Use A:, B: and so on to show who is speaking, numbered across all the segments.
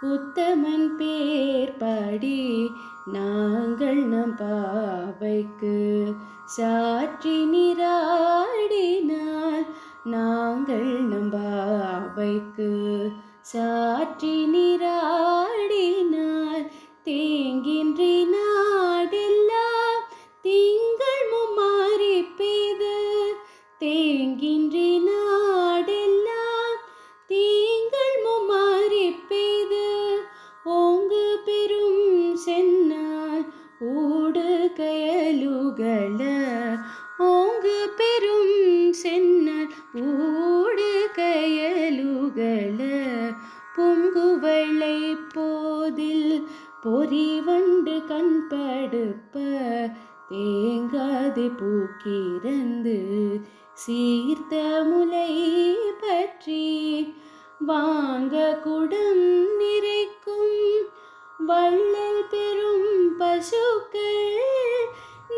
A: உத்தமன் பேர் பாடி நாங்கள் நம் பாவைக்கு சாற்றி நீராடினால் நாங்கள் நம் பாவைக்கு சாற்றி நீராடினால் தேங்கின்றி நாடெல்லாம் திங்கள் மும்மாறி பெய்து தேங்கின்றி நாடெல்லாம் திங்கள் மும்மாறி பெய்து ஓங்கு பெரும் சென்னால் ஊடு கயலுகள ஓங்கு பெரும் சென்னால் ஊடு கயலுகள பொங்குவளை போதில் பொறிவண்டு கண்படுப்ப தேங்காது பூக்கிறந்து சீர்த்த முலை பற்றி வாங்க குடம் நிறைக்கும் வள்ளல் பெரும் பசுக்கள்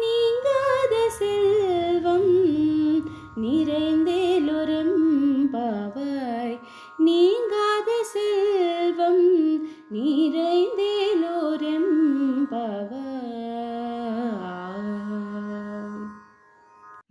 A: நீங்காத செல்வம் நிறைந்தேலொரும் பாவாய் நீங்காத செல்வம் நிறைந்தேலோரெం பாவாய்.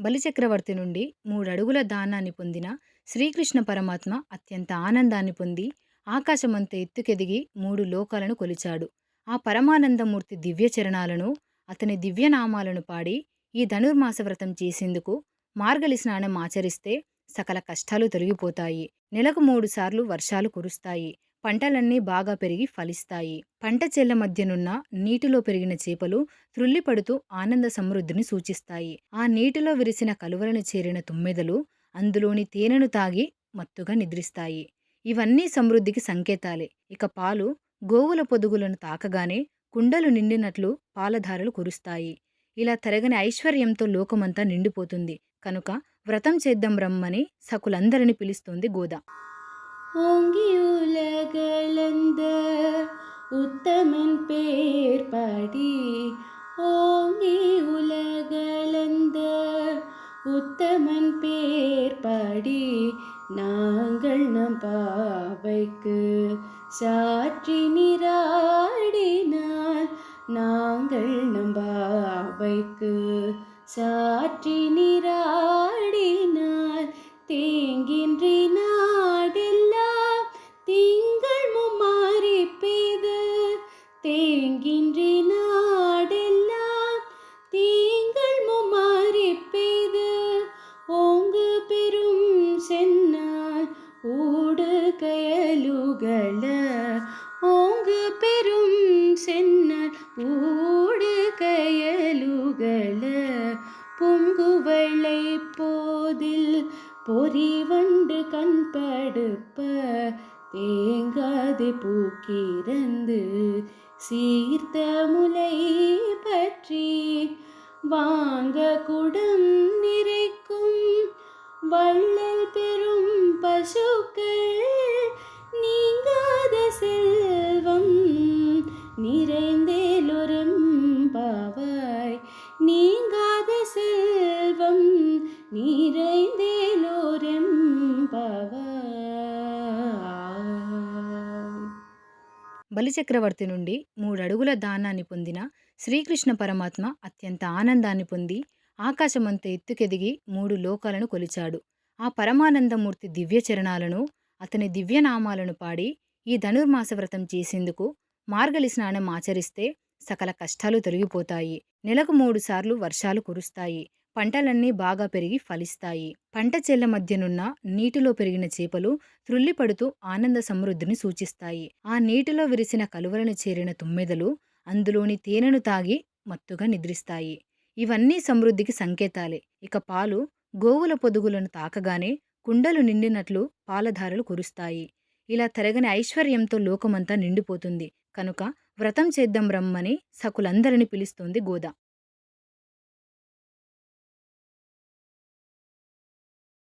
B: బలిచక్రవర్తి నుండి 3 అడుగుల దానాన్ని పొందిన శ్రీకృష్ణ పరమాత్మ అత్యంత ఆనందాన్ని పొంది ఆకాశమంత ఎత్తుకెదిగి 3 లోకాలను కొలిచాడు. ఆ పరమానందమూర్తి దివ్య చరణాలను, అతని దివ్యనామాలను పాడి ఈ ధనుర్మాస వ్రతం చేసేందుకు మార్గలి స్నానం ఆచరిస్తే సకల కష్టాలు తొలగిపోతాయి. నెలకు 3 సార్లు వర్షాలు కురుస్తాయి. పంటలన్నీ బాగా పెరిగి ఫలిస్తాయి. పంట చెట్ల మధ్యనున్న నీటిలో పెరిగిన చేపలు త్రుళ్ళిపడుతూ ఆనంద సమృద్ధిని సూచిస్తాయి. ఆ నీటిలో విరిసిన కలువలను చేరిన తుమ్మెదలు అందులోని తేనెను తాగి మత్తుగా నిద్రిస్తాయి. ఇవన్నీ సమృద్ధికి సంకేతాలే. ఇక పాలు గోవుల పొదుగులను తాకగానే కుండలు నిండినట్లు పాలధారలు కురుస్తాయి. ఇలా తరగని ఐశ్వర్యంతో లోకమంతా నిండిపోతుంది. కనుక వ్రతం చేద్దాం రమ్మని సకులందరిని పిలుస్తోంది గోద.
A: ஓங்கி உலகளந்த உத்தமன் பேர் பாடி ஓங்கி உலகளந்த உத்தமன் பேர் பாடி நாங்கள் நம் பாவைக்கு சாற்றி நீராடினால் நாங்கள் நம் பாவைக்கு சாற்றி நீராடினால் தேங்கின்றி நாடெல்லாம் திங்கள் மும்மாறி பெய்து தேங்கின்றி நாடெல்லாம் திங்கள் மும்மாறி பெய்து ஓங்கு பெரும் சென்னால் ஊடு கயலுகள ஓங்கு பெரும் சென்னால் ஊடு கயலுகள பொங்குவளை போதில் பொறிவண்டு கண்படுப்ப தேங்காது பூக்கிறந்து சீர்த்த முலை பற்றி வாங்க குடம் நிறைக்கும் வள்ளல் பெரும் பசுக்கள் நீங்காத செல்வம் நிறைந்தேலொரும் பாவாய் நீங்காத செல்வம் நிறைந்தேலோరెం పావాయ్.
B: బలిచక్రవర్తి నుండి 3 అడుగుల దానాన్ని పొందిన శ్రీకృష్ణ పరమాత్మ అత్యంత ఆనందాన్ని పొంది ఆకాశమంత ఎత్తుకెదిగి 3 లోకాలను కొలిచాడు. ఆ పరమానందమూర్తి దివ్య చరణాలను, అతని దివ్యనామాలను పాడి ఈ ధనుర్మాస వ్రతం చేసేందుకు మార్గలి స్నానం ఆచరిస్తే సకల కష్టాలు తొలగిపోతాయి. నెలకు 3 సార్లు వర్షాలు కురుస్తాయి. పంటలన్నీ బాగా పెరిగి ఫలిస్తాయి. పంట చెట్ల మధ్యనున్న నీటిలో పెరిగిన చేపలు త్రుళ్ళిపడుతూ ఆనంద సమృద్ధిని సూచిస్తాయి. ఆ నీటిలో విరిసిన కలువలను చేరిన తుమ్మెదలు అందులోని తేనెను తాగి మత్తుగా నిద్రిస్తాయి. ఇవన్నీ సమృద్ధికి సంకేతాలే. ఇక పాలు గోవుల పొదుగులను తాకగానే కుండలు నిండినట్లు పాలధారలు కురుస్తాయి. ఇలా తరగని ఐశ్వర్యంతో లోకమంతా నిండిపోతుంది. కనుక వ్రతం చేద్దాం రమ్మని సకులందరిని పిలుస్తోంది గోద.